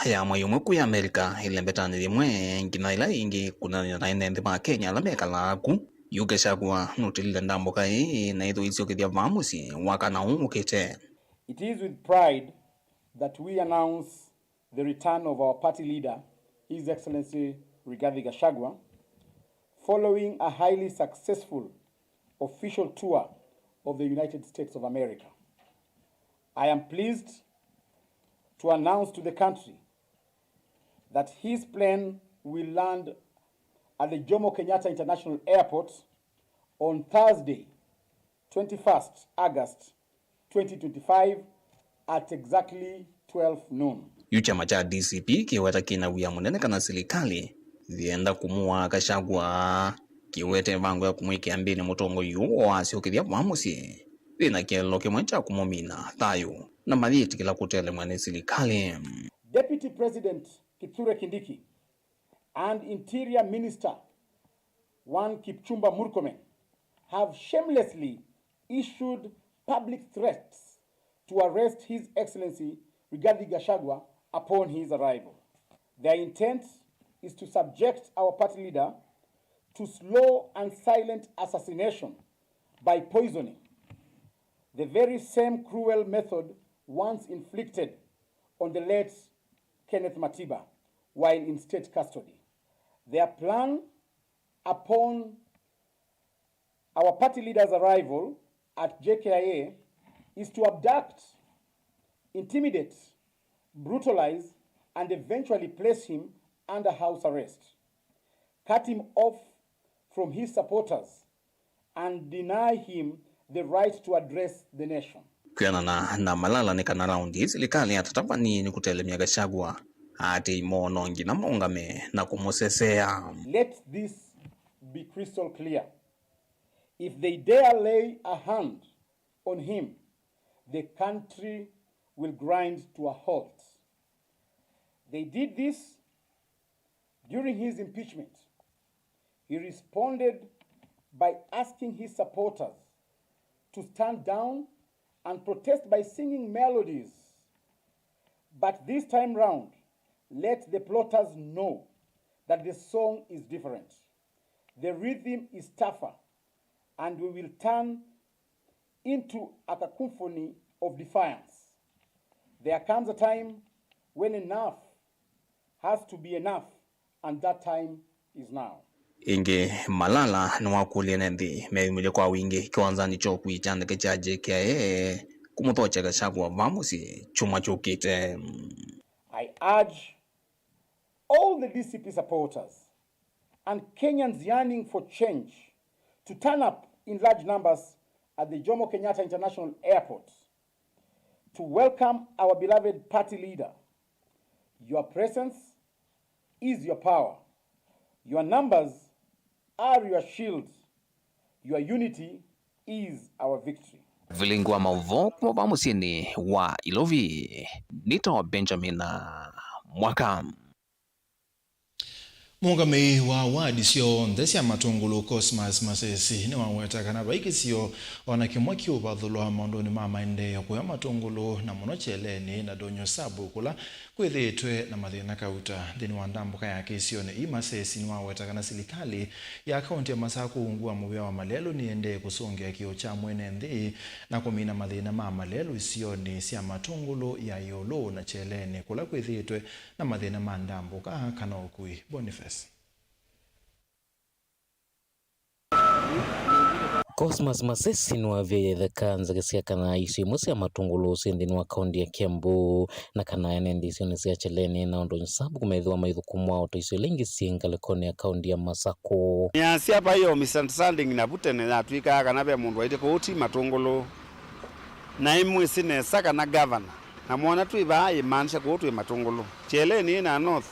ya mwayumwe ku ya Amerika ilembetani limwe ngina ila ingi kuna na ine ndima Kenya lameka laku yuke shagwa nutilile ndamboka na ito isiyokithia vamusi wakana ukete. It is with pride that we announce the return of our party leader, His Excellency Rigathi Gachagua, following a highly successful official tour of the United States of America. I am pleased to announce to the country that his plane will land at the Jomo Kenyatta International Airport on Thursday, 21st August 2025 at exactly 12 noon. Chama cha DCP kiweta kina wia munene kana serikali vienda kumua Gachagua kiwete vangu ya kumwikia mbini mutongo yu wasiokithia vamusi vina kielo kimwe cha kumomina thayo na maliti kila kutele mwane serikali. Deputy President Kithure Kindiki and Interior Minister Kipchumba Murkomen have shamelessly issued public threats to arrest His Excellency Rigathi Gachagua upon his arrival. Their intent is to subject our party leader to slow and silent assassination by poisoning, the very same cruel method once inflicted on the late Kenneth Matiba while in state custody. Their plan upon our party leader's arrival at JKIA is to abduct, intimidate, brutalize, and eventually place him under house arrest, cut him off from his supporters, and deny him the right to address the nation. Kuyana na malala ni kana raundi serikali atatapani ni kutelemia Gachagua ati imono ngina maungame na kumosesea. Let this be crystal clear. If they dare lay a hand on him, the country will grind to a halt. They did this during his impeachment. He responded by asking his supporters to stand down and protest by singing melodies. But this time round, let the plotters know that the song is different. The rhythm is tougher, and we will turn into a cacophony of defiance. There comes a time when enough has to be enough, and that time is now. Inge malala nwakulie nendi meimile kwa wingi kwanza nicho kuichanda cha JKIA kumutocha Gachagua vamusi chuma chukite. I urge all the DCP supporters and Kenyans yearning for change to turn up in large numbers at the Jomo Kenyatta International Airport to welcome our beloved party leader. Your presence is your power. Your numbers are your shield. Your unity is our victory. Vilingwa mauvo kwa vamusini wa Ilovi nito Benjamin Mwaka. Mungame wa wadi sio ndesi ya matungulu Cosmas Masesi ni waweta kana baiki sio wanakimwaki ubadhulu wa mondoni mama ende ya kuya matungulu na monocheleni na donyo sabu kula kwethitwe na mathina kauta dini wandambuka yake sio ne Masesi ni waweta kana serikali ya kaunti ya Masaku ungua mubea wa Malelo ni ende kusonge kio cha mwene ndi na kumina mathina mama Malelo sio ni sia matungulu ya Yolo na cheleni kula kwethitwe na mathina mandambuka kana okui Boniface. Cosmas Masesi nwa vya kanza kisia kana isi musi ya matungulu sindi nwa kaundi ya Kiambu na kana yanendi isi unisi ya cheleni na ondo nsabu kumedhuwa maidhu kumwa oto isi lengi singa lekoni ya kaundi ya Masako. Nyasi hapa hiyo misunderstanding na butene na tuika haka nabe mundu waite kuhuti matungulu na imu isine saka na governor na muona tuiba hae manisha kuhutu ya matungulu cheleni na north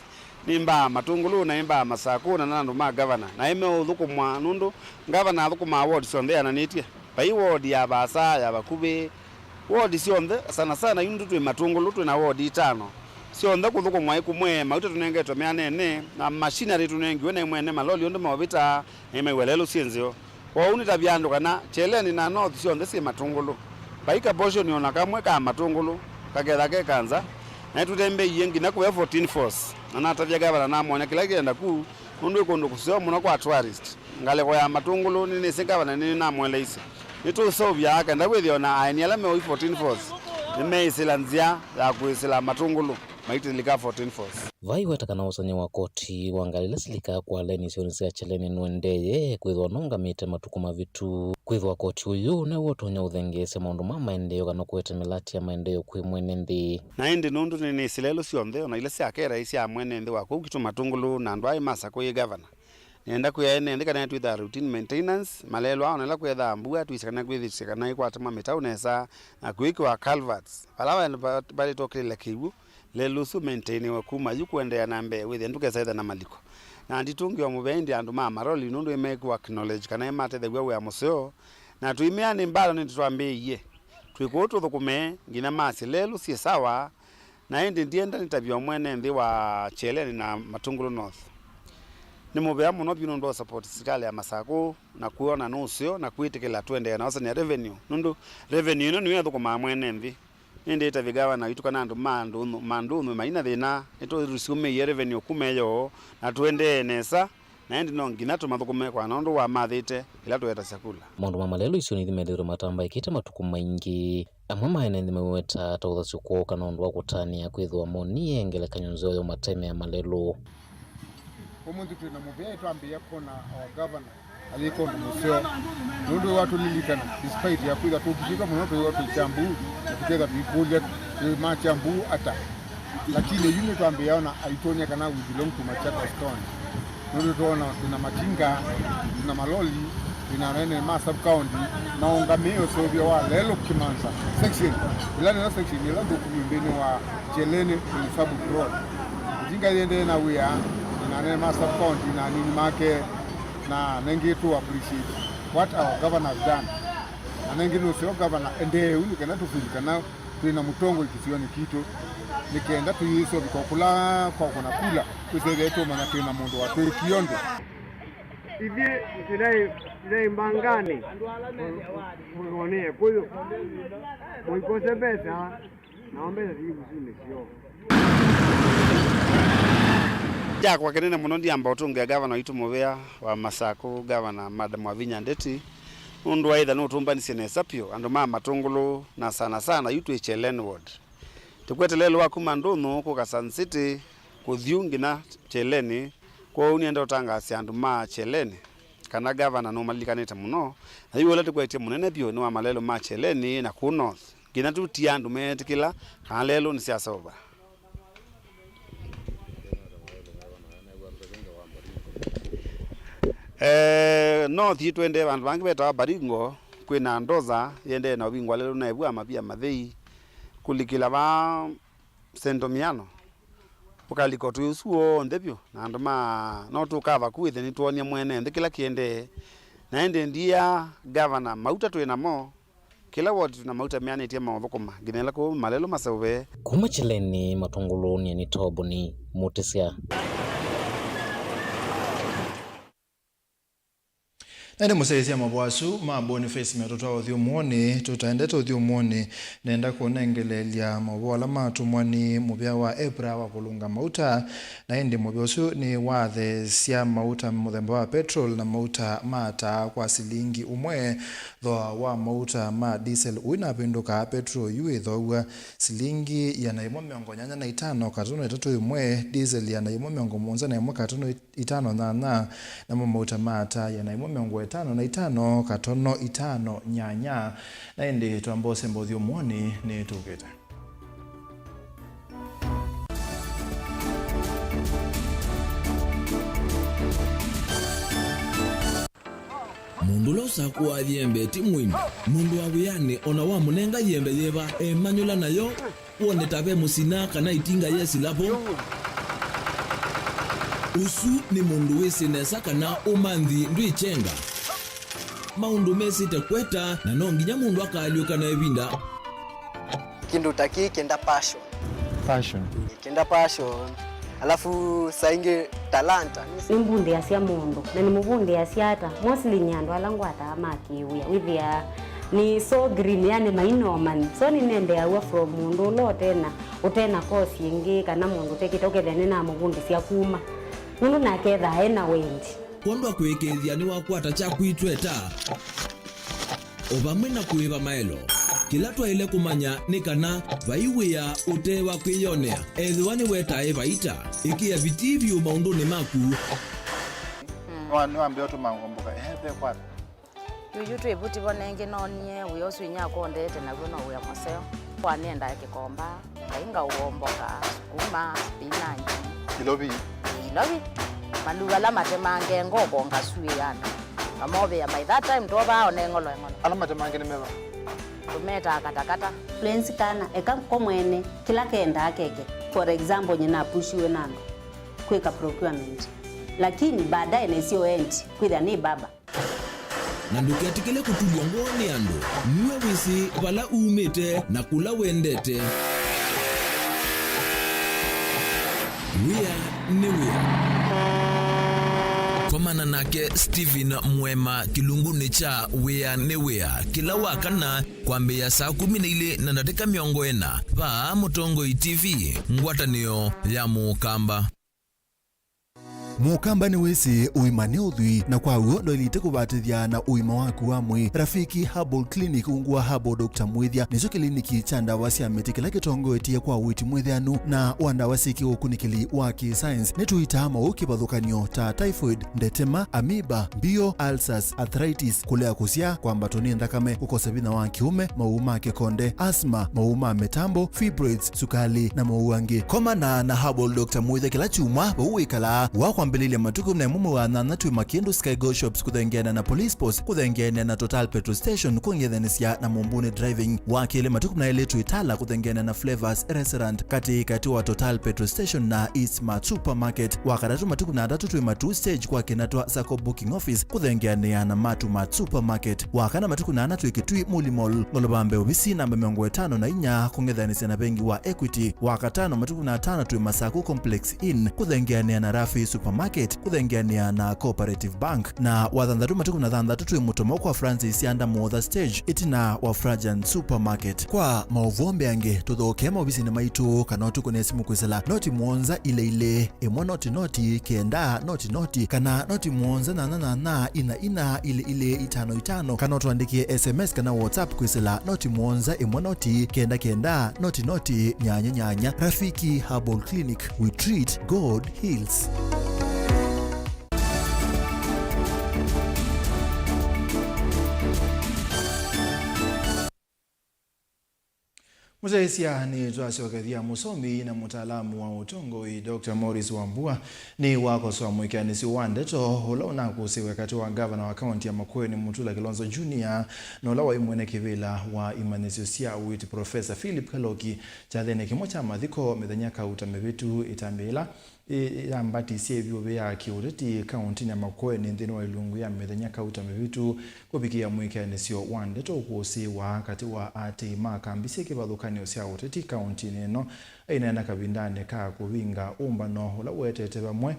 nimba matungulu na imba Masako na nandu ma governor na ime udhuku mwa nundu governor udhuku ma ward sonde ananitia pa hii ward ya Basa ya Bakube ward sionde sana sana yundu tu matungulu tu na ward 5 sionde kudhuku mwa ikumwe mauta tunenge to meanene na machinery tunenge wene mwene maloli ndo mawita ime welelo sienzio wa unita byando kana cheleni na north sionde si matungulu pa hii portion yona kamwe ka matungulu kakela ke kanza na tutembe yengi na kwa 14 force na natavya gavana na mwana kila kienda ku mundu ikondo kusio muno kwa tourist ngale kwa matungulu nini singavana nini na mweleisi nitu sovya aka ndawethio na ainiala me 14 force nimeisila nzia ya kuisila matungulu maitilika 14 force vai watakana usanya wa koti wangalile silika kwa leni sionisi ya cheleni nwendeye kwithwa nongamite matukuma vitu kwithwa koti uyu na wotonya uthengese maundu ma maendeleo kana kuete milati ya maendeleo kwi mwene nthi na indi nundu nini silelo sionthe na ile siakera isi ya mwene nthi wa kukitu matungulu na ndwai masa kwa governor nenda kuya ene ndika na twitha routine maintenance malelo ao nela kwetha mbua twisikana kwithikana ikwatama mitaunesa na kuikiwa culverts palawa bali tokile kiwu lelusu maintain wa kuma yukwendea na mbe with nduke saitha na maliko na nditungi wa mubendi andu ma maroli nundu imekuwa acknowledge kana imate the wewe ya museo na tuimeani mbalo ni twambiye twikutu thukume ngina masi lelu si sawa na indi ndienda nitabia mwene nthi wa Cheleni na Matungulu North ni mubea muno bino ndo support serikali ya Masako na kuona nusio na kuitikila twende na wasani revenue nundu revenue ino niwe thukuma mwene nthi indi itavigawa na itu kana andu mandu maina thina ito rusume ye revenue kumeyo na twende nesa na endi no ngina tumathukume kwa nondu wa mathite ila tweta chakula maundu mamalelo icio ni thimendero matamba ikite matuku maingi amwe maene thimeweta tautha ciuko kana undu wa kutania kwithwa monie ngelekany'o nzeo yo mateme ya malelo omuntu twina mubea twambia kona governor aliko museo nundu watu lilikana despite ya kuiga tukifika mwoto watu chambu tukega tuikuja machambu ata lakini yule twambia ona aitonia kana we belong to Machakos County nundu tuona tuna machinga tuna maloli tuna rene ma sub county maungameo sovyo wa lelo kimanza section ila na section ila ndo kumbeni wa Cheleni ni sabu road jinga yende na we na rene ma sub county na nini make na nengi to appreciate what our governor has done na nengi no sio governor ende uni kana tufika na tuna mutongo ikisioni kitu nikienda tuyiso bikokula kwa kuna kula kusege eto maana tuna mundu wa kiondo hivi sidai mbangani muone kwa hiyo muikose pesa naomba hivi kusini sio ja kwa kenene muno ndi amba utunge governor itu mubea wa Masako governor Madam Wavinya Ndeti undu aidha no tumbanisi ne sapio andu ma Matungulu na sana yutu Cheleni ward tukwete lelo wa kumandunu ko Kasan City kuthiungi na Cheleni kwa unienda utangasi andu ma Cheleni kana governor no malikanite muno na iwe lati kwete munene bio ni wa malelo ma Cheleni na ku north gina tutia andu metikila kana lelo ni siasa oba north itwende bantu bangi beta Baringo kwina Ndoza yende na wingwa lelo na ebu amabia mathei kulikila ba sendomiano ukaliko tusuo ndebyo na ndoma no tukava kuithe ni tuonia mwene ndikila kiende na ende ndia governor mauta twina mo kila ward tuna mauta miani tia mathukuma ginela ko malelo masawe kuma Cheleni Matungulu ni tobo ni mutisia Nende musaizia mabwasu ma Boniface metoto wa thiumoni tutaendeta uthiumoni nenda kuonengelelia mabwala matumwani mubia wa Ebra wa kulunga mauta na indi mubia usu ni wathe sia mauta muthemba wa petrol na mauta mata kwa silingi umwe thoa wa mauta ma diesel uina pinduka petrol yue thoa silingi ya naimo miongo nyanya na itano katono itatu umwe diesel ya naimo miongo monza na imwe katono itano na mauta mata ya naimo miongo 5 katono 5 nyanya na indi tuambose mbodhi umwoni ni tuketa mundu losa kwa yembe timwini mundu awiyane ona wa munenga yembe yeba manyula nayo wone tabe musina kana itinga yesi lapo usu ni mundu wese nesa kana umanthi ndwichenga maundu mesi tekweta na nonginya mundu akaliuka na evinda kindu taki kenda passion kenda passion alafu sainge talanta nimbundi asia mundu na nimubundi asiata mostly nyando alangwata makiuya withia ni so green yani mainoman so ni nende awa from mundu lo tena utena kosi ingi kana mundu tekitoke thene na mugundi cia kuma mundu na ketha ena wendi kondwa kwekethia ni wakwata cha kwitweta obamwe na kuiva maelo kila twaile kumanya ni kana vaiwia utewa kwiyonea ethwa ni wetae vaita ikia vitivyo maunduni maku niwambia tu mangomboka ehe kwata yuyu twivuti vonenge nonie wiyosu inyakondete naguo no wia museo kwanenda kikomba kainga uomboka sukuma spinach kilovi maluga la matemange ngoko ngasuyana amobe ya by that time toba onengolo ala matemange ni meva tumeta katakata plains kana eka mwene kila kenda akeke for example nyina pushiwe nando kweka procurement lakini baadaye nesio end kwitha ni baba na ndukiatikile kutulwa ngoni andu niwe wisi vala umite na kula wendete komana nake Steven Mwema kilunguni cha wea ne wea kila wakana kwambia saa 12 na dakika 40 pa Mutongo TV ngwatanio ya Mukamba. Mukamba ni wisi uimane udhui na kwa uo ndo ilite kubatithia na uima waku wa mwi Rafiki Herbal Clinic ungua Herbal Dr. Mwithia nizo kliniki cha ndawa cia miti kila kitongo etie kwa witi mwithianu na wandawa siki ukunikili wa science nituita maukibadhukanio ta typhoid, ndetema, amoeba, bio, ulcers, arthritis, kulea kusia kwa mbatoni ndakame, ukose bina wa kiume, mauma kikonde, asthma, mauma metambo, fibroids, sukali na mauangi. Komana na Herbal Dr. Mwithia kila chuma bauikala wako mbelile matuku na mumu wa nanatu makiendu Sky Go Shops kuthengiana na Police Post kuthengiana na Total Petrol Station kungethanisia na Mumbuni Driving wakile matuku na ile tuitala kuthengiana na Flavors Restaurant kati wa Total Petrol Station na Eastmart Supermarket wakatatu matuku na datu tu matu stage kwa kinatwa Sako Booking Office kuthengiana na Matumat Supermarket wakana matuku na anatu ikitui Muli Mall ngolobambe ubisi namba 54 kungethanisia na bengi wa Equity wakatano matuku na 5 tu Masaku Complex Inn kuthengiana na Rafi Supermarket kuthengiania na Cooperative Bank na wathandatu matuku na thandatu tu mutomo kwa Francis yanda Mother Stage itina wa Frajan Supermarket kwa mauvombe ange tuthoke mobisi ni maitu kanotu kunesimu kwisela noti muonza ile emwa noti kenda noti kana noti muonza na ina ile 55 kana tuandikie SMS kana WhatsApp kwisela noti muonza emwa noti kenda noti nyanya. Rafiki Herbal Clinic, we treat, God heals. Muzaisia ni twasokethia musomi na mutaalamu wa utongoi Dr. Morris Wambua ni wakosoa mwikianisi wa ndeto ula unakusiwe kati wa gavana wa kaunti ya Makueni Mutula Kilonzo Jr. na ula wa imwene kivila wa imanisio sia witi Professor Philip Kaloki chathene kimocha mathiko mithanyaka utamevitu itambila ambati sievyo bea kiureti kaunti ya Makueni nthini wa ilungu ya mithanyaka utamevitu kubikia mwikianisio wa ndeto kuosi wa kati wa ati makambisi kibadhukanio sia uteti kaunti neno inaenda kabindane ka kuvinga umbano ula wetete bamwe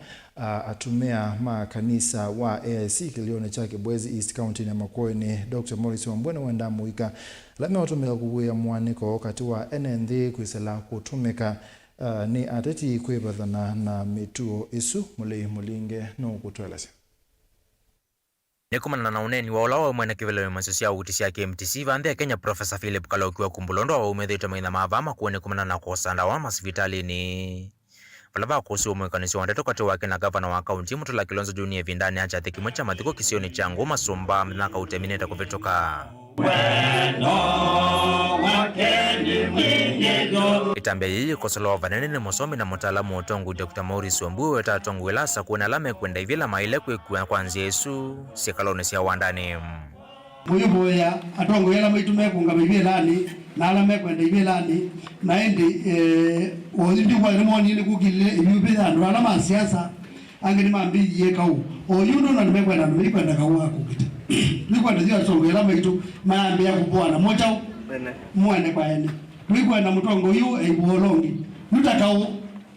atumea makanisa wa AIC kilione chake Bwezi East County ya Makueni. Dr. Morris Wambua wenda muika lame watumika kubuya mwaniko kati wa NND kwisela kutumika ni ateti kwebadhana na mituo isu mulinge no kutweleza Nekumana na uneni wa ulawa mwene kivile masusia utisia KMTC vande Kenya Professor Philip Kaloki wa kumbulondo wa umethita maina mavama kuwene kumana na kusanda wa masivitali ni Valaba kusi umwekanisi wa ndeto kati wake na gavana wa kaunti Mutula Kilonzo Jr. Vindani acha thikimwecha mathiko kisioni changu masumba mnaka utemineta kuvitoka Itambe yeye kosolo vanene ni musomi na mutaalamu utongu Dr. Morris Wambua weta tongu ilasa kuona lame kwenda ivila maile kwanzia Yesu sikalone sia wandani Boya atongo yala maitume kunga bibilani na alame kwenda ibilani na ende ozindi kwa rimoni ni kugile ibibila ndo alama siasa angeni mambi yekau oyundo na nimekwenda nilikwenda kawa kukita nilikwenda zia tongo yala maitu maambi ya kubwana moja muone kwa ene nilikwenda mutongo yu ebolongi nutakao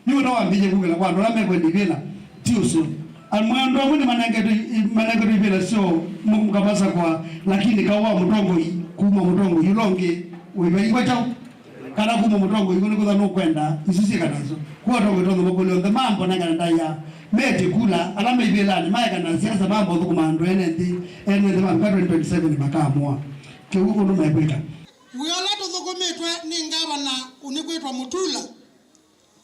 niwe ndo ambije kugila kwa ndo alame kwenda ibila tiuso almwando mwini manengetu ibila sio mukabasa kwa lakini kawa mutongo hii kuma mutongo yulonge uibaigwa chao kana kuma mutongo yugoni kutha no kwenda isisi kanazo kwa tongo tongo mokolo the mambo na nganda ya mete kula alama ibelani maya kana siasa mambo thukumando enendi the 2027 makamwa kiugo no mebeka wiola tuthukumitwe ni ngavana unikwitwa Mutula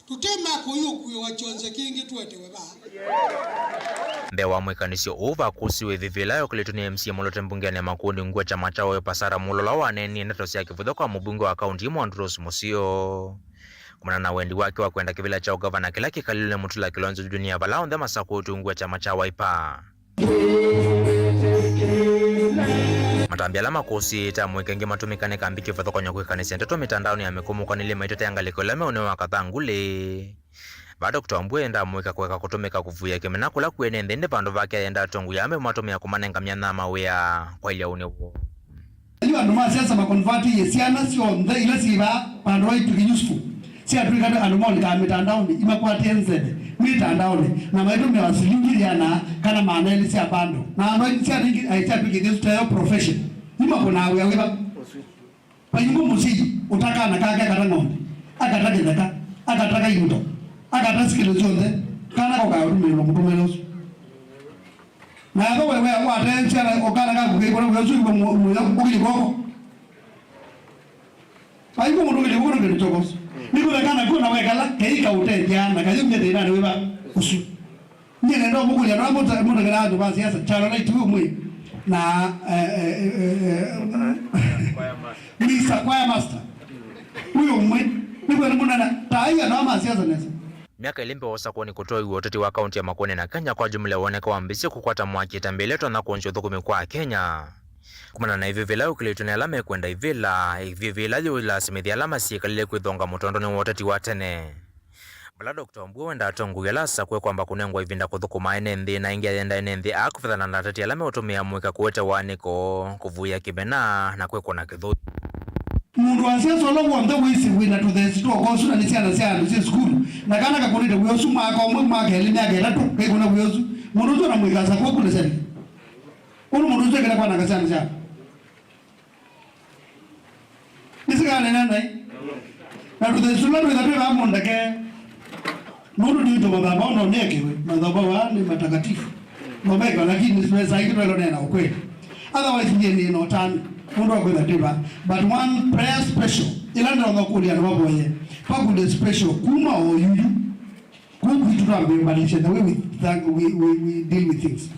tutema kuyuku wa chonze kingi twetewe ba Mbewa mwikanisio uva kusiwe vivilayo kulitunia MC Molote mbungeani ya makundi ngua chama chao pasara mulola waneni netos ya kifudha kwa mbunge wa kaunti imu Andros Musio kumana na wendi wake wa kwenda kivila chao gavana Kilaki Kalile Mutula Kilonzo dunia balao ndema sakutu ngua chama chao Wiper matambia lama kusi tamwekenge matumikane kambi kifudha kwa nyakwe kanisi nteto mitandaoni ya mekumu kwa nile maitete yangaliko lame unewa kathangule baada kutoambwe enda mweka kweka kutumika kuvuya kimenakula kwene ndende pando vake enda tongu yame matomya kumanenga myana mawea kwa ile unewo ni wandu ma siasa ma convert yesiana sio nda ile siba pando right to useful si atrika anomoni ka mitandaoni imakuwa tenzede mitandaoni na maitumya wasilingiliana kana maana ile si apando na no si atingi aitapiki this style profession imakuna awe awe panyingo musiji utaka na kaka kata ngombe akataka zaka akataka yundo akatasikile zonde kana ko ka rumelo mutumelos na ko wewe wa atensia okana ka kugibona wezu ko mu kugili koko ai ko mutumelos ko ngene tokos niko kana ko na wekala keika uteja na kazi mjede nani weba usu nyene ndo mukulia ndo mota mota kana ndo basi sasa chalo na itu mwe na Misa kwa master huyo mwe niko mbona na taiya na masiasa nesa miaka ilimpe wasa kuoni kutoi uoteti wa kaunti ya Makueni na Kenya kwa jumla uoneka wa mbisi kukwata mwaki tambileto na kuonjo dhukumi kwa Kenya. Kumana na hivyo vila ukilitu ni alama kuenda hivila, hivyo vila yula simithi alama siya kalile kuidhonga mutondo ni uoteti wa tene. Bala Dr. Mbuwe wenda atongu yalasa kwe kwamba kunengwa hivinda kuthukuma enendi na ingia yenda enendi akufithana na tati alama utumia mwika kuweta waniko kuvuya kibena na kwe kuna kithu. Mundu asiaso lobo ndo wisi wina to the store ko suna ni siana siana si school na kana ka kunita wiyosu ma ka omwe ma ka elimi agera to ke kuna wiyosu mundu zo na mwikaza ko kule sani unu mundu zo kera kwa na kasana siana nisika nena nai na to the store ndo ndo ba monda ke mundu ndio baba ono nekewe madhabahu ni matakatifu mbega lakini siweza hilo ndio nena ukweli otherwise ndiye no tani mundu akwenda tiba but one prayer special ilanda ngakulia na baboye pakude special kuma oyuyu kuku tutambe mbalisha the way we deal with things.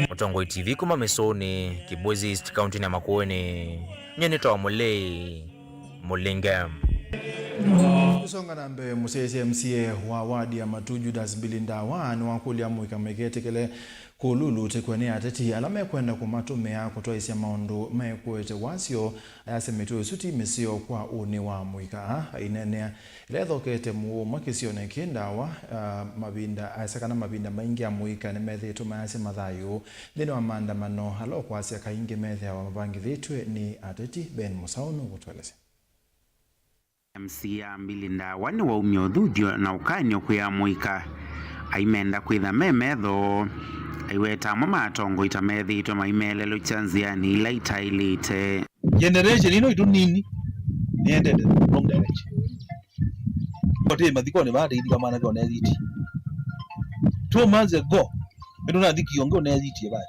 Mutongoi TV kuma mesoni Kibwezi East County na Makueni nyeni toa Mulingam kusonga na mbe musese MCA wa wadi ya Matuju das Bilindawa ni wakulia mwika megetekele kululu tekwane ateti alame kwenda kumatumea kutoa isia maundu mekwete wasio ayasemetu suti mesio kwa uni wa mwika inene ilethokete mu makisio nekindawa mabinda ayasakana mabinda maingi ya mwika ni methi tumayase mathayo thini wa maandamano halo kwa asia kaingi methi wa mabangi thitwe ni ateti Ben Musauno kutueleze. MCA Bilindawa ni waumio thudio na ukanyo kuya mwika aimenda kwitha memetho aiweta mama atongo itamethi to maimelelo chanziani ila itailite generation ino itu nini niendete wrong direction kote mathiko ne baada idika mana ko neziti 2 months ago ndo na diki yongo neziti baya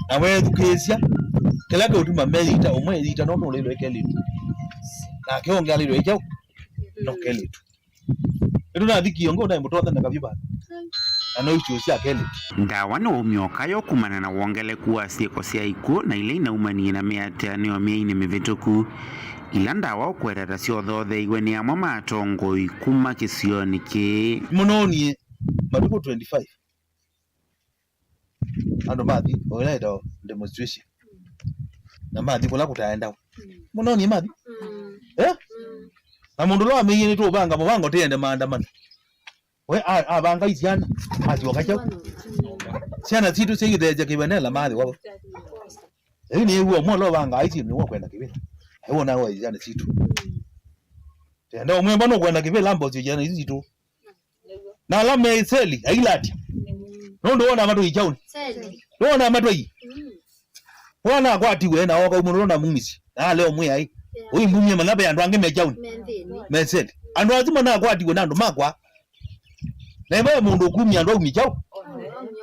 awe dukesia kila ko tuma melita o melita no no lelo ekelitu na ke onge alilo ekyo no kelitu ndo na diki yongo na mutotha na kabiba ano ichusia keli ndawa no umyoka yo kumana na wongele kuwa sieko sia iku na ile ina umani na miate anio mieine mivituku ila ndawa okwerera ciothe igwe ni amwe matongo ikuma kisioni ki munonie matuko 25 ando mathi oyaida demonstration na mathi kula kutaenda munonie mathi na mundu lo amenye to banga mubango tende maandamano we abanga iziana mazi wakacha siana zitu singideje kibenela mazi wabo ni huo molo banga aizi ni kwenda kibela hewo na wa iziana zitu tenda umwe mbona kwenda kibela ambo zijana hizi zitu na lame seli ailati ndo ona matu ichauni Nona matoi. Wana kwati we na oka umuno na mumisi. Na leo mwe ai. Oi mbumye manabe andu ange mejauni. Mesete. Andu azima na kwati we nando makwa. Nebe mundu kumi andu umijau.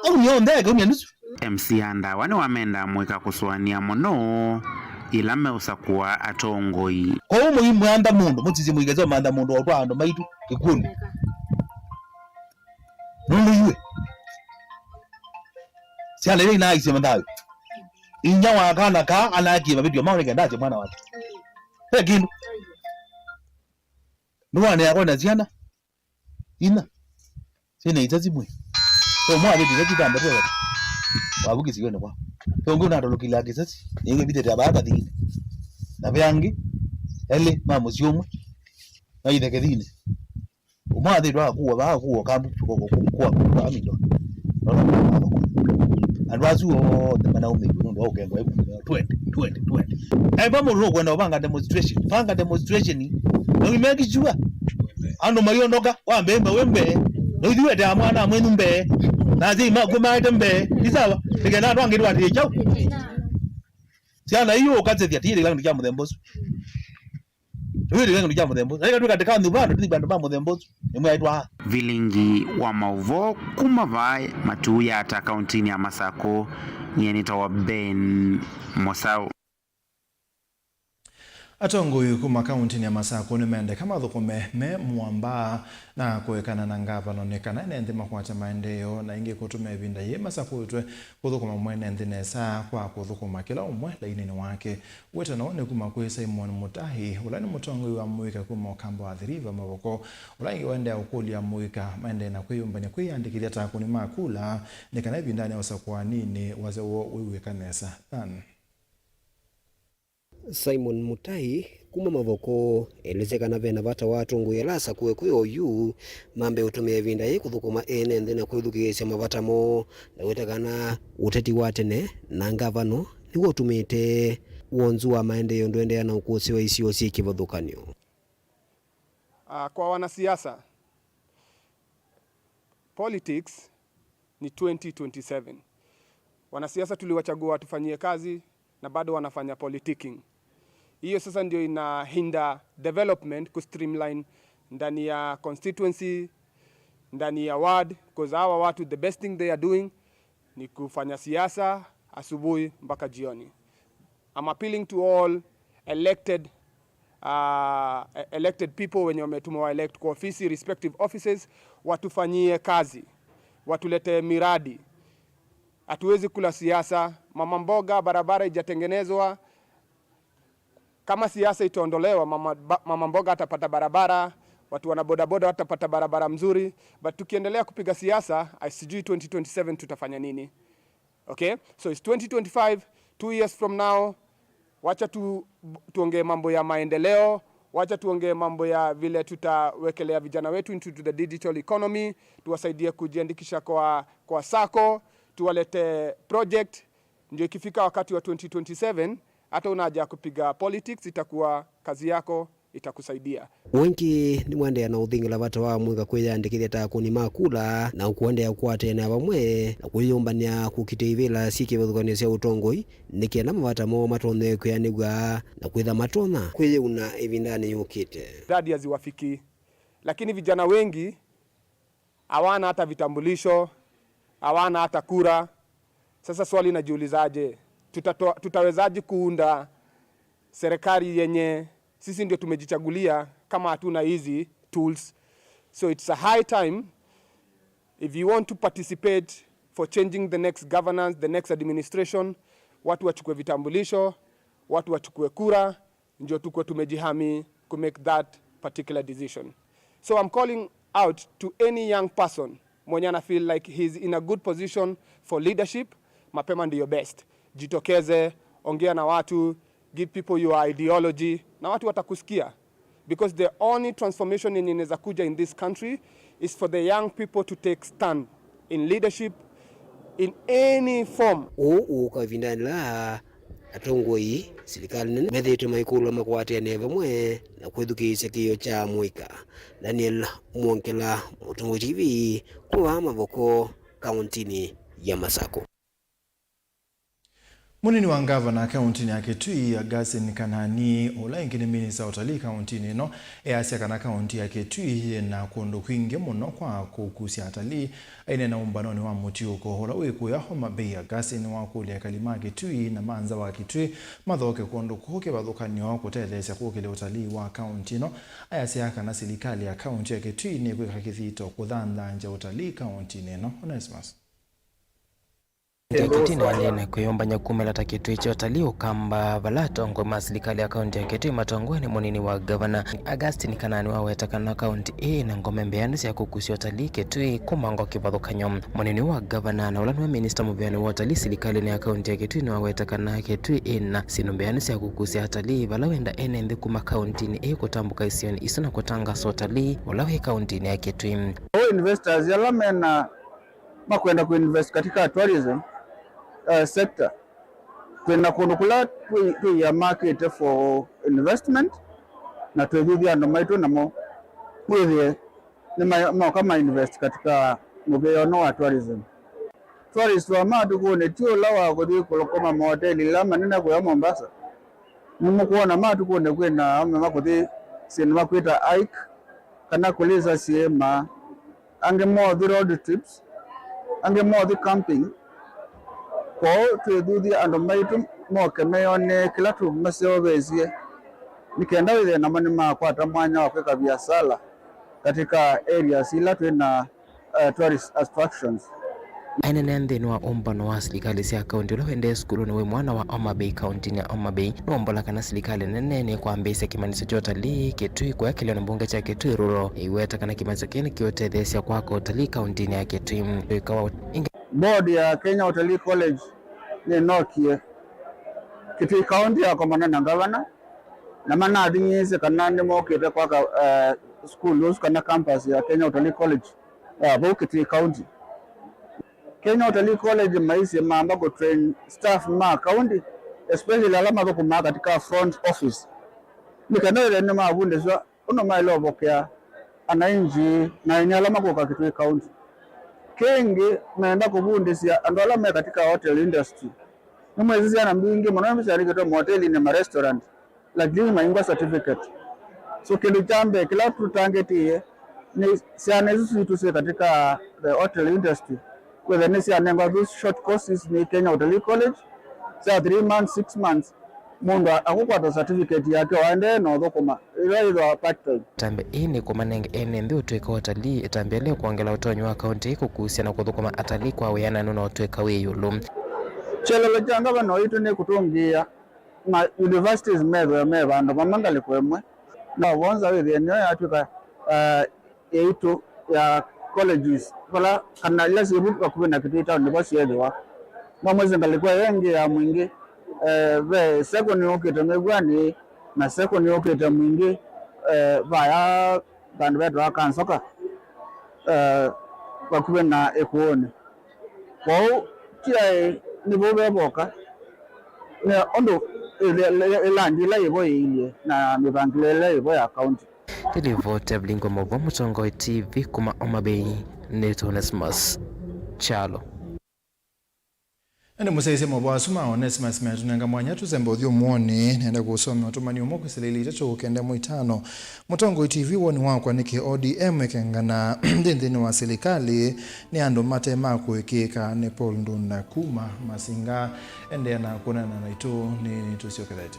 Au nyonde ga umyanusu. MC anda wane wamenda mweka kuswania muno ila meusa kuwa atongoi. Kwa umu mwanda mundu mutizi mwigezo mwanda mundu wa ando maitu kikundi. Nundu yue. Siya lele ina isi mandawe. Inya wakana ka anaki mabidio maone kendaje mwana wake. He kindu. Nuwane yako na ziana. Ina. Sina itazi mwe. So mwa bibi zekitamba kwa. Wabuki sigone kwa. Tongo na dolokila kisasi. Yenge bidete abaga dine. Na byangi ele mama ziomwe. Na ideke dine. Umwa de dwa kuwa ba kuwa kambu kwa amido. Anwazu the manaume ndo ogengwa 20. Eba mo ro kwenda obanga demonstration. Fanga demonstration. No imeki jua. Ano mariondoka wambembe wembe. No idiwe da mwana amwenu mbe. Na zi ma kuma itembe. Isawa. Tegena ndo angirwa ndi chao. Siana hiyo kaze ya tiri langu jamu dembosu. Wewe langu jamu dembosu. Aika tuka tekanu bado tibando ba mo dembosu. Emwe aitwa Vilingi wa mauvo kumavai matuya ata kauntini ya Masako nyenita wa Ben Mosau. Atongoi kuma kauntini ya Masako ni mende kama dhukume me muamba na kuekana na ngapa nonekana nende makuacha maendeyo na ingi kutume vinda ye Masako utwe kuthukuma mwene nesa kwa kuthukuma kila umwe lainini wake weta naone kuma kwe Simon Mutahi ulani mutongoi wa mwika kuma wakamba wa thiriva maboko ulani wende ya ukuli ya mwika maende na kwe umbani kwe andikilia takuni makula nekana vindani ya wasakwa nini wazewo wiweka nesa Simon Mutahi kuma mavoko elezekana vena vata watungu yelasa kuwe oyu mambe utumia vinda ye kuthukuma ene na kwithukisya mavatamo na wetakana uteti watene na ngavano niwo tumite wonzu wa maendeleo ndoendea na ukusi wa isio si kivuthukanio. Kwa wanasiasa politics ni 2027. Wanasiasa tuliwachagua tufanyie kazi na bado wanafanya politicking. Hiyo sasa ndio inahinda development ku streamline ndani ya constituency, ndani ya ward, because hawa watu the best thing they are doing ni kufanya siasa asubuhi mpaka jioni. I'm appealing to all elected people wenye wametumwa elect kwa ofisi respective offices, watufanyie kazi, watulete miradi. Hatuwezi kula siasa, mama mboga barabara ijatengenezwa. Kama siasa itaondolewa, mama mboga atapata barabara, watu wana bodaboda watapata barabara mzuri. But tukiendelea kupiga siasa, sijui 2027 tutafanya nini. Okay? So it's 2025, 2 years from now, wacha tuongee mambo ya maendeleo, wacha tuongee mambo ya vile tutawekelea vijana wetu into the digital economy, tuwasaidie kujiandikisha kwa sako, tuwalete project, ndio ikifika wakati wa 2027 hata unaja kupiga politics itakuwa kazi yako itakusaidia. Wengi ni mwende na uthingila vata wa mwika kwiyandikithia takuni makula na ukuendea kwate na vamwe na kuyombania kukiteivila sikivuthukanio sia utongoi nikienda mavata mo matonde kwianigwa na kwitha matona kwiyuna ivindani yukite. Dadi haziwafiki, lakini vijana wengi hawana hata vitambulisho, hawana hata kura. Sasa swali najiulizaje, tutawezaje kuunda serikali yenye sisi ndio tumejichagulia kama hatuna hizi tools? So it's a high time, if you want to participate for changing the next governance, the next administration, watu wachukue vitambulisho, watu wachukue kura, ndio tukue tumejihami to make that particular decision. So I'm calling out to any young person mwenye ana feel like he's in a good position for leadership, mapema ndio best. Jitokeze, ongea na watu, give people your ideology, na watu watakusikia. Because the only transformation yenye inaweza kuja in this country is for the young people to take stand in leadership in any form. Kwa vindani la atongoi serikali nene methete maikulu makwate ne vamwe na kwithukisya kiyo cha mwika. Daniel Mwonkela, Mutungu TV, kwa mavoko kauntini ya Masako. Munini wa ngavana kaunti ya Kitui Augustine Kanani ola ingine minista utalii kaunti ino easia kana kaunti ya Kitui na kundu kwingi muno kwa kukusia atalii aine na umbanoni wa mutiuko hola wiku ya Homa Bay. Augustine wa kulia kalima Kitui na manza wa Kitui mathoke kundu kuke bathukanio kutelesya kukile utalii wa kaunti ino ayasia kana serikali ya kaunti ya Kitui ni kwika kithito kuthandanja utalii kaunti ino. Onesimus Kitui na kuyomba nyakumela ta Kitui cha utalii ukamba valato ngoma serikali ya kaunti ya Kitui matongoni munini wa governor Augustine Kanani wa wetakana kaunti na ngome mbeani ya kukusia utalii Kitui kumango kibathukanyo munini wa governor na ulanwa minister mubeani wa utalii serikali ya kaunti ya Kitui na wetakana Kitui na sinombeani ya kukusia utalii valawenda nthi kuma kaunti ni kutambuka isioni isona kutangasa utalii walawe kaunti ya Kitui. Investors yalamena makwenda kuinvest katika tourism sector kwenda kundukula tu ya market for investment na tujudia ndo maitu na mo mwithie ni kama invest katika mubeyono wa tourism. Tourist wa matu kuone tio lawa kuthi kulokoma mahoteli lama nina kuya Mombasa nimu kuona matu kuone kwena ama kuthi sinema kuita Ike kana kuliza siema ange more the road trips ange more the camping kwa tujuthi ando maitu moke meyone kila tu maseo bezie nikenda withe na mani makwata mwanya wa kweka biashara katika areas ila twina tourist attractions. Aina nthini wa umbano wa serikali cia kaunti ula wende skulu ni mwana wa Homa Bay kaunti ya Homa Bay nombola kana serikali nene kwa mbese kimaniso cha utalii Kitui kwa kile na mbunge cha Kitui rulo iweta kana kimaniso kile kiotethesia kwa utalii kaunti ya Kitui ikawa board ya Kenya Utalii College ni nokie Kitui kaunti ya komana na governor na mana adhinyise kana ni mokete kwa schools kana campus ya Kenya Utalii College ya Kitui County. Kenya Utalii College maisi mamba ku train staff ma county especially alama ko kuma katika front office nikanaile ni mabunde so uno mailo bokea anainji na inyalama ko Kitui County kengi naenda kubundisia ando alama katika hotel industry nimwezizia na mbingi mwanambe shariki to hoteli ni restaurant lakini mainga certificate so kile jambe kila tutangetie ni siana hizo tu katika the hotel industry kwa the nesi anenga those short courses ni Kenya Utalii College sa 3 months 6 months mundu akukwata certificate yake waende no thokoma ile part time tambe ini kwa manenge nthi utweka utalii tambe leo kuongela utonyo wa kaunti kukuhusiana na kuthukuma atalii kwa weyana no utweka weyulu chelele janga bano itu ni kutungia na universities meva ndo mamangale kwemwe na wonza withe nyo yatuka eitu ya colleges wala kana ile sibu kwa kubena Kitui town ni basi yewa na mwezi ngalikuwa yengi ya mwingi ve secondary okete megwani na secondary okete mwingi vaya bandu betu akansoka kwa kubena ekuone kwa tia ni bobe boka ne ondo ilandi la yibo ile na mibangile yibo ya county Televote blingo mobo mutongo TV kuma Homa Bay neto Onesimus Chalo. Ende musaise mobo asuma Onesimus metunanga mwanya tuzembe uthio muone nenda kusoma otumani umo kwisilili itacho ukende muitano mutongo TV woni wakwa niki ODM ekengana ndindini wa serikali ni ando mate mako ekeka ne Paul Ndunda kuma masinga ende na kunana na itu ni tusiokelete.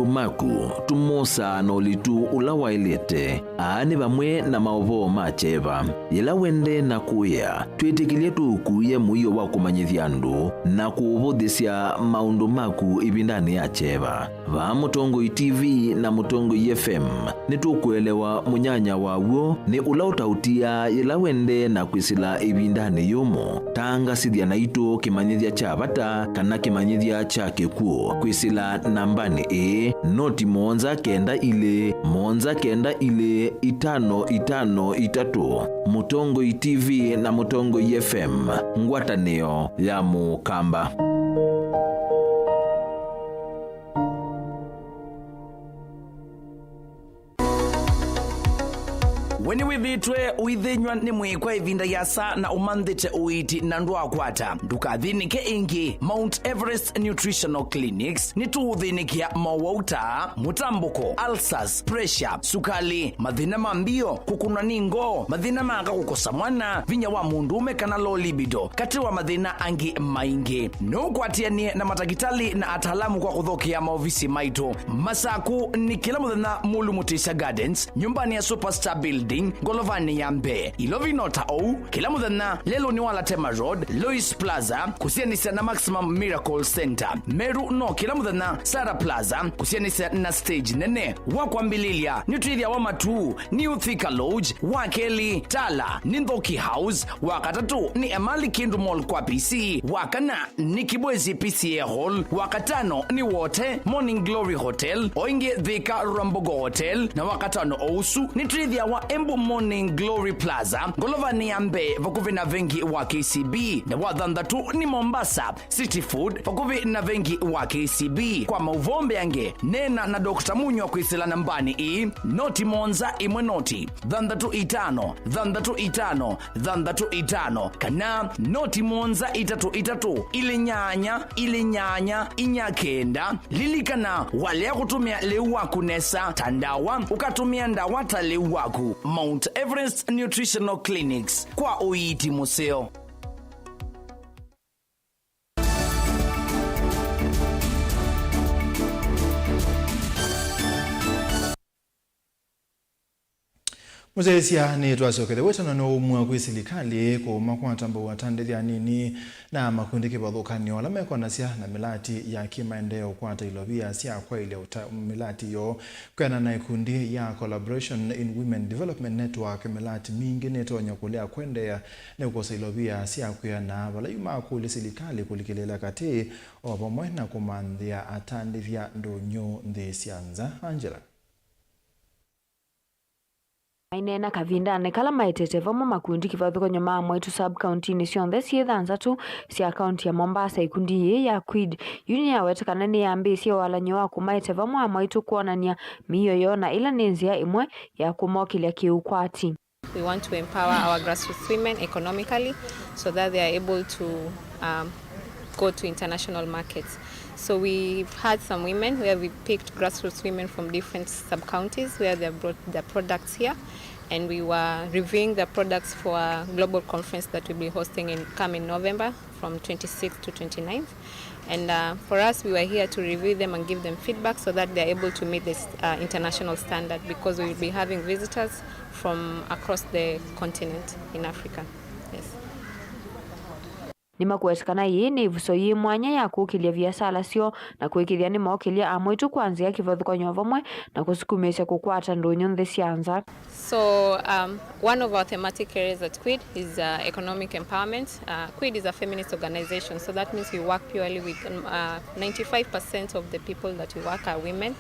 Maku tumosa na ulitu ulawailete aani bamwe na maovo macheva yela wende na kuya twetikilie tukuye muyo wa kumanyithia andu na kuuvuthisia maundu maku ibindani ya cheva va Mutongo TV na Mutongo FM ni tukuelewa munyanya waw'o ni ulautautia yela wende na kwisila ibindani yumo tanga sithia na itu kimanyithia cha bata kana kimanyithia cha kikuo kwisila nambani noti monza kenda ile 5553 Mutongo TV na Mutongo FM ngwatanio ya mukamba. weni withitwe uithinywa ni mwikwa ivinda yasa na umanthite uiti na ndwa kwata ndukathinike ingi. Mount Everest Nutritional Clinics ni tuuthinikia mawauta, mutambuko, ulcers, pressure, sukali, mathina mambio, kukuna ningo, mathina manga kukosa mwana, vinya wa mundume kana low libido, kati wa mathina angi maingi. No kwatianie na matagitali na atalamu kwa kuthokia maofisi maitu. Masaku ni kila muthenya Mulu Mutisha Gardens, nyumbani ya Superstar Building, Golovani ya Mbe. Ilovinota ou, kila muthenya lelo ni Walatema Road, Lois Plaza, kusianisa na Maximum Miracle Center. Meru no kila muthenya Sarah Plaza, kusianisa na stage nene. Wakwambililia nitwithia wa matu ni Uthika Lodge, Wakeli, Tala, Nindhoki House, wakatatu ni Emali Kindu Mall kwa PC, wakana ni Kibwezi PCA Hall, wakatano ni Wote Morning Glory Hotel, oinge Thika Rambogo Hotel, na wakatano ousu ni trithia wa Embu Morning Glory Plaza, Golovani ya Mbe vakuvi na vengi wa KCB, na wathandatu ni Mombasa City Food vakuvi na vengi wa KCB. Kwa mauvombe yange nena na Dr. Munyo kwisila nambani i noti monza imwe noti thandatu itano kana noti monza itatu ile nyanya inyakenda lilikana wale kutumia leu waku nesa tandawa ukatumia ndawata leu waku. Mount Everest Nutritional Clinics kwa uiti museo. Muzesia ni twasokele wetana no umwe kwisilikali ko makwatambo watandithia nini na makundi kibathukani ola mekonasia na milati ya kimaendeleo kwata ilovia sia kwa ile milati yo kwena na ikundi ya Collaboration in Women Development Network milati mingi netonya kulea kwendea ne kukosa ilovia sia kwa na wala yuma kulisilikali kulikilela kati obamwe na kumandhia atandithia ndonyo ndesianza. Angela Ainena kavindane kala maitete vamo makundi kivathukanyo ma mwaitu sub-county ni sionthe siethanza tu sia county ya Mombasa. Ikundi ya Quid Union ya wetakana ni yambisia walanyo wa kumaite vamo mwaitu kuonania miyoyo na ila nenzia imwe ya kumokilia kiukwati. We want to empower our grassroots women economically so that they are able to go to international markets. So we've had some women where we picked grassroots women from different sub-counties where they brought their products here, and we were reviewing the products for a global conference that we'll be hosting in November from 26th to 29th. And for us, we were here to review them and give them feedback so that they're able to meet this international standard, because we will be having visitors from across the continent in Africa. Yes. Nima kuwetikana hii ni vusoyi mwanya ya kukilia biashara sio na kuikilia ni mokilia amwitu kuanzia kivathukanyo vamwe na kusukumesha kukwata ndonyo ndesianza. So one of our thematic areas at Quid is economic empowerment. Quid is a feminist organization, so that means we work purely with 95% of the people that we work are women,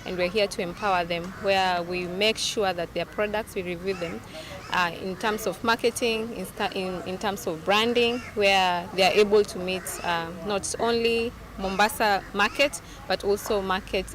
and we're here to empower them, where we make sure that their products, we review them in terms of marketing, in terms of branding, where they are able to meet not only Mombasa market, but also market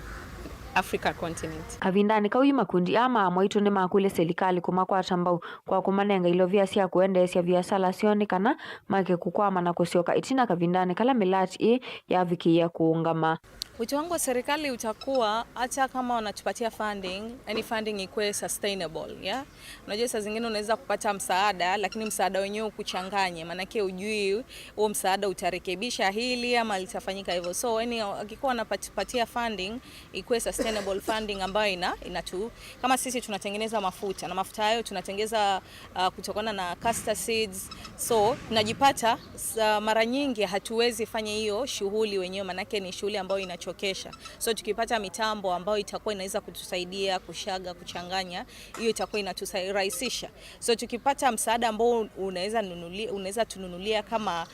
Africa continent. Kavindani kauyi makundi ama mwaitu ni makule serikali kumakwata mbau kwa kumanenga ilovia sia kuendesya biashara sionekana make kukwama na kusioka itina. Kavindani kala milati ya viki ya kuungama. Wito wangu wa serikali utakuwa hata kama wanatupatia funding, any funding ikuwe sustainable, yeah? Unajua saa zingine unaweza kupata msaada lakini msaada wenyewe ukuchanganye, manake ujui huo msaada utarekebisha hili ama litafanyika hivyo. So akikuwa wanatupatia funding ikuwe sustainable funding ambayo inatu, kama sisi tunatengeneza mafuta na mafuta hayo tunatengeza kutokana na castor seeds. So tunajipata mara nyingi hatuwezi fanya hiyo shughuli wenyewe, manake ni shughuli ambayo inachokesha. So tukipata mitambo ambayo itakuwa inaweza kutusaidia kushaga, kuchanganya, hiyo itakuwa inaturahisisha. So tukipata msaada ambao unaweza tununulia kama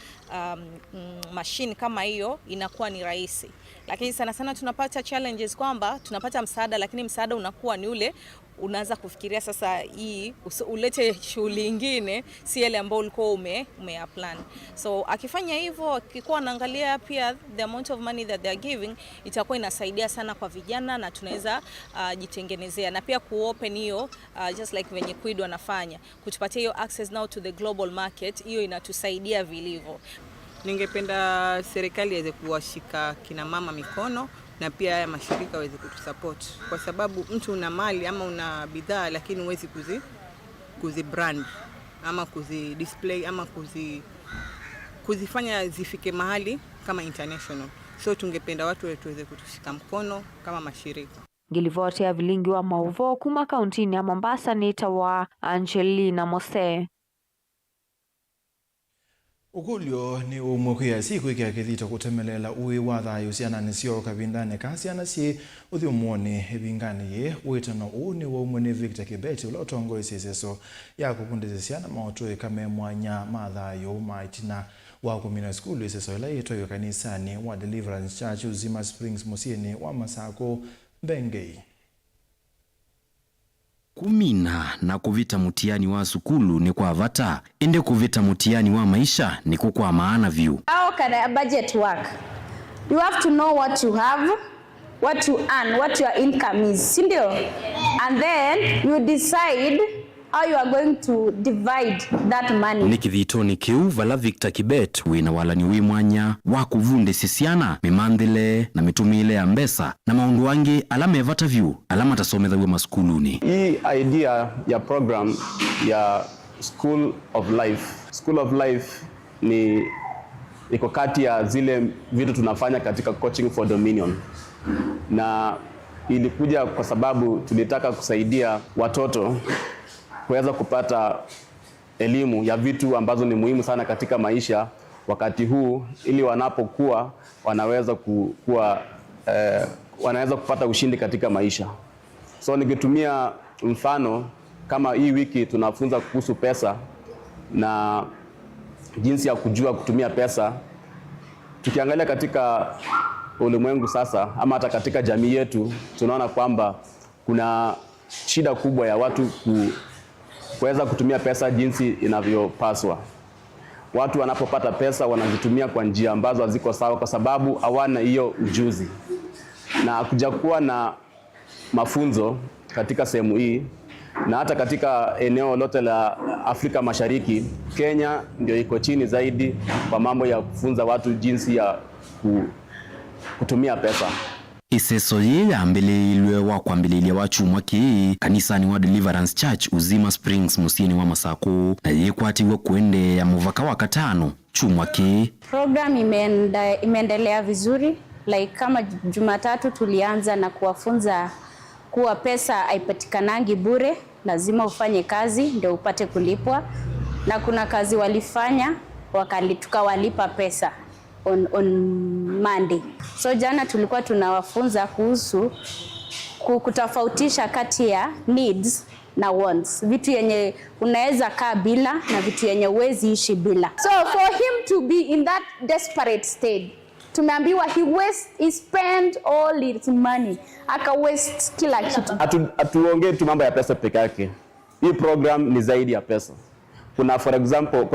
machine kama hiyo, inakuwa ni rahisi. Lakini sana sana tunapata challenges kwamba tunapata msaada lakini msaada unakuwa ni ule unaanza kufikiria sasa hii ulete shughuli nyingine si ile ambayo ulikuwa umeyaplan. So akifanya hivyo, akikuwa anaangalia pia the amount of money that they are giving, itakuwa inasaidia sana kwa vijana na tunaweza jitengenezea na pia kuopen hiyo just like venye Kwid wanafanya, kutupatia hiyo access now to the global market. Hiyo inatusaidia vilivyo. Ningependa serikali iweze kuwashika kina mama mikono na pia haya mashirika waweze kutusupport, kwa sababu mtu una mali ama una bidhaa lakini huwezi kuzi brand ama kuzi display ama kuzifanya zifike mahali kama international. So tungependa watu waweze kutushika mkono kama mashirika. Ngilivotea vilingi wa mauvo kuma kauntini ya Mombasa nita wa Angelina Mose. Ukulyo ni umwe siku ikia kithita kutemelela uwi wa thayo ciana nisio kavindane ka ciana ci uthi umwoni ibingani ye witano u ni wo umwe ni Victor Kibet ula utongoicie ceso ya kukundithia ciana maoto ikame mwanya ma thayo maitina wa kumina skulu iceso ila yitoyo kanisani wa Deliverance Church Uzima Springs musieni wa Masako Mbengei. Kumina na kuvita mutiani wa sukulu ni kwa vata, ende kuvita mutiani wa maisha ni kukwa maana view. How can a budget work? You have to know what you have, what you earn, what your income is, sindio? And then you decide how you are going to divide that money. Nikithito ni kiu vala Victor Kibet wina wala ni wimwanya wa kuvunde sisiana mimandile na mitumile ya mbesa na maundu wangi alama evata view alama tasomedha we maskuluni. Hii idea ya program ya School of Life. School of Life ni iko kati ya zile vitu tunafanya katika Coaching for Dominion, na ilikuja kwa sababu tulitaka kusaidia watoto kuweza kupata elimu ya vitu ambazo ni muhimu sana katika maisha wakati huu, ili wanapokuwa wanaweza kupata ushindi katika maisha. So ningetumia mfano kama hii wiki tunafunza kuhusu pesa na jinsi ya kujua kutumia pesa. Tukiangalia katika ulimwengu sasa ama hata katika jamii yetu, tunaona kwamba kuna shida kubwa ya watu kuweza kutumia pesa jinsi inavyopaswa. Watu wanapopata pesa wanazitumia kwa njia ambazo haziko sawa kwa sababu hawana hiyo ujuzi. Na kuja kuwa na mafunzo katika sehemu hii na hata katika eneo lote la Afrika Mashariki, Kenya ndio iko chini zaidi kwa mambo ya kufunza watu jinsi ya kutumia pesa. Iseso ye ya mbele ilwe wa kwa mbele ilwe wa chumwa ki kanisani wa Deliverance Church Uzima Springs musieni wa Masako na ye kwati wa kuende ya muvaka wa katano chumwa ki. Program imeendelea vizuri, like kama Jumatatu tulianza na kuwafunza kuwa pesa haipatikanangi bure, lazima ufanye kazi ndio upate kulipwa, na kuna kazi walifanya tukawalipa pesa on Monday. So jana tulikuwa tunawafunza kuhusu kutofautisha kati ya needs na wants, vitu yenye unaweza kaa bila na vitu yenye uwezi ishi bila. So for him to be in that desperate state, tumeambiwa he spent all his money, aka waste kila kitu. Atuongee tu mambo ya pesa peke yake. Hii program ni zaidi ya pesa. Kuna for example,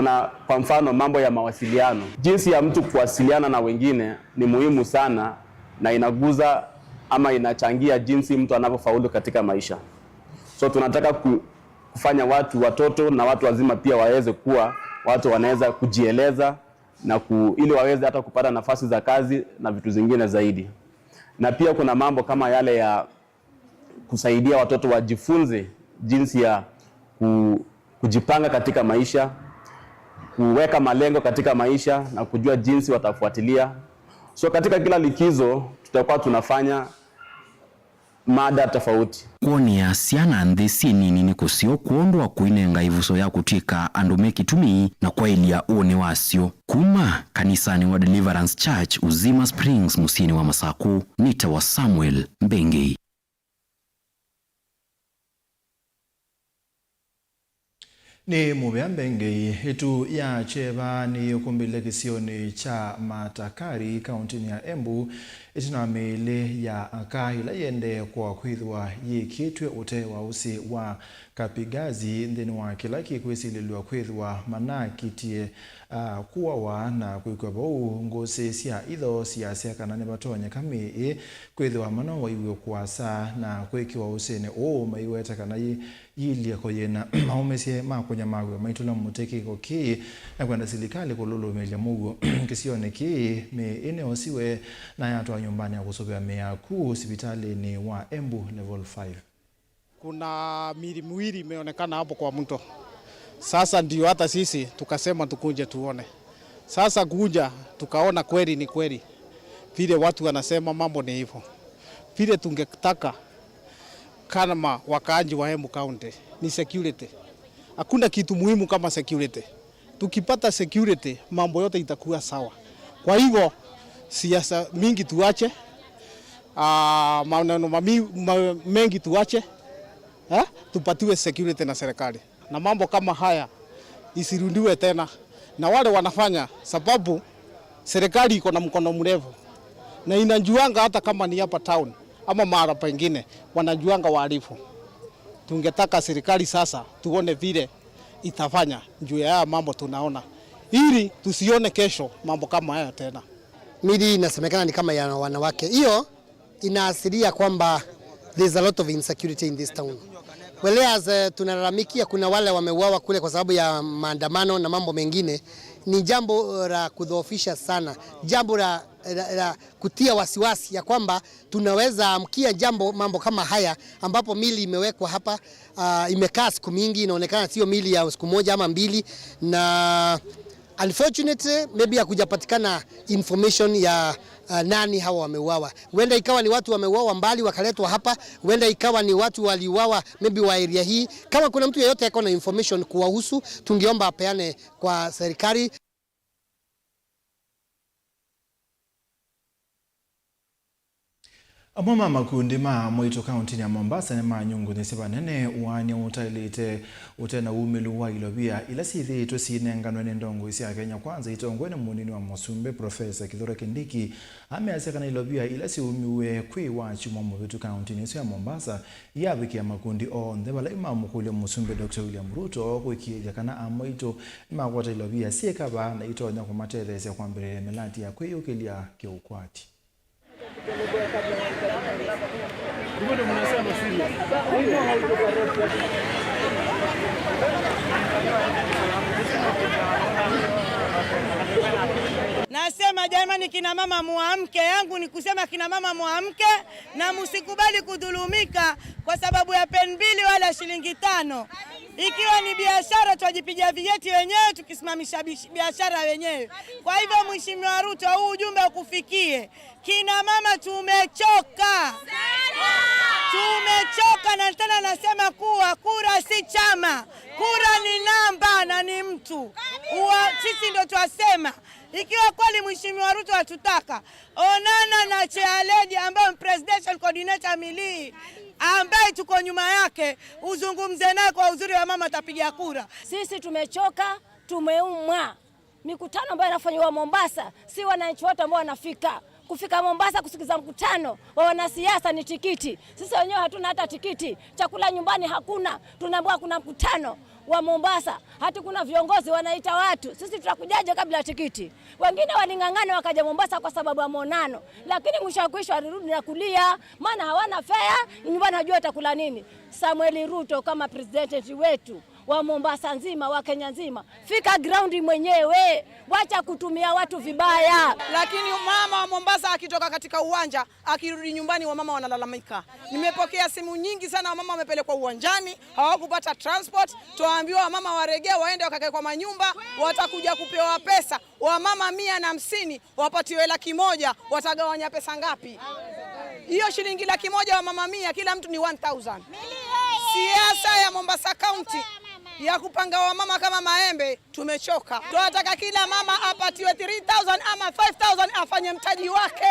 kwa mfano mambo ya mawasiliano. Jinsi ya mtu kuwasiliana na wengine ni muhimu sana na inaguza ama inachangia jinsi mtu anavyofaulu katika maisha. So tunataka kufanya watoto na watu wazima pia waweze kuwa watu wanaweza kujieleza na ili waweze hata kupata nafasi za kazi na vitu zingine zaidi. Na pia kuna mambo kama yale ya kusaidia watoto wajifunze jinsi ya kujipanga katika maisha, kuweka malengo katika maisha na kujua jinsi watafuatilia. So katika kila likizo tutakuwa tunafanya mada tofauti. Kuoni ya siana nthisi nini ni kusio kuondwa kuinenga ivuso ya kutika andume kitumi na kwa ilia uone wasio. Kuma kanisani wa Deliverance Church Uzima Springs musieni wa Masako nita wa Samuel Mbengei. Ni muvea Mbengei itu ya cheva ni ukumbile kisioni cha Matakari kauntini ya Embu itina mele ya akaila yende kwa kwithwa yikitwe ute wa usi wa Kapigazi ndeni wa kila kikwisililwa kwithwa manakitie kuwa wa na kwikwa bau ngose sia itho siasia kana ne batonya kami kwithwa mano waiwe kwasa na kwikiwa usene maiweta kana yilia koyena maumesie makonya magwe maitula muteki koki na kwenda serikali kululumelia mugo kisione ki me ene osiwe na yatwa nyumbani ya kusobea mea kuu hospitali ni wa Embu level 5. Kuna mili miwili imeonekana hapo kwa mto. Sasa ndio hata sisi tukasema tukuje tuone. Sasa kuja tukaona kweli ni kweli. Vile watu wanasema mambo ni hivyo. Vile tungetaka kama wakaaji wa Embu County ni security. Hakuna kitu muhimu kama security. Tukipata security mambo yote itakuwa sawa. Kwa hivyo siasa mingi tuache. Maneno mengi tuache. Tupatiwe security na serikali. Na mambo kama haya isirundiwe tena na wale wanafanya, sababu serikali iko na mkono mrefu na inajuanga hata kama ni hapa town ama mahali pengine wanajuanga wahalifu. Tungetaka serikali sasa tuone vile itafanya juu ya mambo tunaona, ili tusione kesho mambo kama haya tena. Mili inasemekana ni kama ya wanawake. Hiyo inaasiria kwamba there's a lot of insecurity in this town. Whereas tunalalamikia kuna wale wameuawa kule kwa sababu ya maandamano na mambo mengine, ni jambo la kudhoofisha sana, jambo la kutia wasiwasi ya kwamba tunaweza amkia mambo kama haya, ambapo mili imewekwa hapa imekaa siku mingi, inaonekana sio mili ya siku moja ama mbili, na unfortunately maybe hakujapatikana information ya nani hawa wameuawa. Huenda ikawa ni watu wameuawa mbali wakaletwa hapa, huenda ikawa ni watu waliuawa maybe wa area hii. Kama kuna mtu yeyote ako na information kuwahusu, tungeomba apeane kwa serikali. Amoma makundi ma Moito County ya Mombasa na manyungu ni seba nene uani utalite utena umilu wa ilobia ila sithi ito sinengano ndongo isi ya Kenya Kwanza itongwene munini wa Musumbe Professor Kithure Kindiki ameaseka na ilobia ila si umiwe kwi wachi mwa Moito County ni ya Mombasa yabiki ya makundi on the bala imamu kule Musumbe Dr. William Ruto kuikia kana amoito imakwata ilobia siekaba na itonya kwa materesi ya kwambere melati ya kwe ukilia kiukwati. Nasema jamani, kina mama muamke, yangu ni kusema kina mama muamke na msikubali kudhulumika kwa sababu ya peni mbili wala shilingi 5. Ikiwa ni biashara tuwajipigia vijeti wenyewe, tukisimamisha biashara wenyewe. Kwa hivyo Mheshimiwa Ruto, huu ujumbe ukufikie. Kina mama tumechoka. Tumechoka, na tena nasema kuwa kura si chama. Kura ni namba na ni mtu. Sisi ndio tuwasema. Ikiwa kweli Mheshimiwa Ruto atutaka, onana na Chairlady ambaye presidential coordinator Milii ambaye tuko nyuma yake, uzungumze naye kwa uzuri wa mama atapiga kura. Sisi tumechoka, tumeumwa. Mikutano ambayo inafanywa Mombasa, si wananchi wote ambao wanafika. Kufika Mombasa kusikiza mkutano wa wanasiasa ni tikiti. Sisi wenyewe hatuna hata tikiti. Chakula nyumbani hakuna. Tunaambiwa kuna mkutano wa Mombasa. Hata kuna viongozi wanaita watu. Sisi tutakujaje kabla ya tikiti? Wengine walingangana wakaja Mombasa kwa sababu ya monano. Lakini mwisho wa kwisho walirudi na kulia, maana hawana fare, nyumbani hajua atakula nini. Samuel Ruto kama president wetu wa Mombasa nzima, wa Kenya nzima, fika ground mwenyewe, wacha kutumia watu vibaya. Lakini mama wa Mombasa akitoka katika uwanja, akirudi nyumbani wa mama wanalalamika. Nimepokea simu nyingi sana, wa mama wamepelekwa uwanjani, hawakupata transport. Tuambiwa mama waregea waende wakakae kwa manyumba, watakuja kupewa pesa. Wa mama 150 wapatiwe 100,000, watagawanya pesa ngapi? Hiyo shilingi 100,000 wa mama 100, kila mtu ni 1,000. Siasa ya Mombasa County ya kupanga wa mama kama maembe tumechoka. Tunataka kila mama apatiwe 3,000 ama 5,000 afanye mtaji wake.